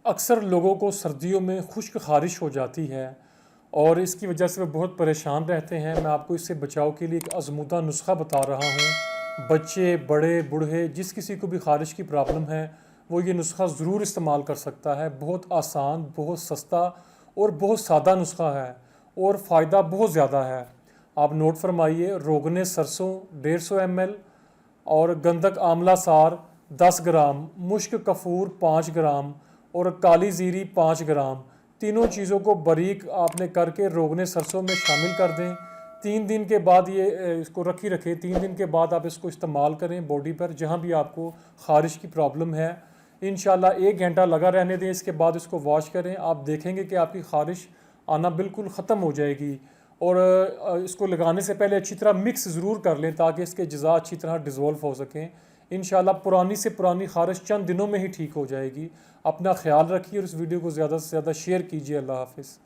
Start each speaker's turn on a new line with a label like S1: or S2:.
S1: अक्सर लोगों को सर्दियों में खुश्क ख़ारिश हो जाती है और इसकी वजह से वे बहुत परेशान रहते हैं। मैं आपको इससे बचाव के लिए एक आज़मूदा नुस्खा बता रहा हूँ। बच्चे, बड़े, बूढ़े, जिस किसी को भी ख़ारिश की प्रॉब्लम है वो ये नुस्खा ज़रूर इस्तेमाल कर सकता है। बहुत आसान, बहुत सस्ता और बहुत सादा नुस्खा है और फ़ायदा बहुत ज़्यादा है। आप नोट फरमाइए। रोगने सरसों 150 ml और गंधक आंवला सार 10 ग्राम, मुश्क कपूर 5 ग्राम और काली ज़ीरी 5 ग्राम, तीनों चीज़ों को बारीक आपने करके रोगने सरसों में शामिल कर दें। 3 दिन के बाद ये इसको रखी रखें। 3 दिन के बाद आप इसको इस्तेमाल करें बॉडी पर जहाँ भी आपको ख़ारिश की प्रॉब्लम है। इंशाल्लाह 1 घंटा लगा रहने दें। इसके बाद इसको वॉश करें। आप देखेंगे कि आपकी ख़ारिश आना बिल्कुल ख़त्म हो जाएगी। और इसको लगाने से पहले अच्छी तरह मिक्स ज़रूर कर लें ताकि इसके अज्ज़ा अच्छी तरह डिज़ोल्व हो सकें। इंशाल्लाह पुरानी से पुरानी ख़ारिश चंद दिनों में ही ठीक हो जाएगी। अपना ख्याल रखिए और इस वीडियो को ज़्यादा से ज़्यादा शेयर कीजिए। अल्लाह हाफ़िज़।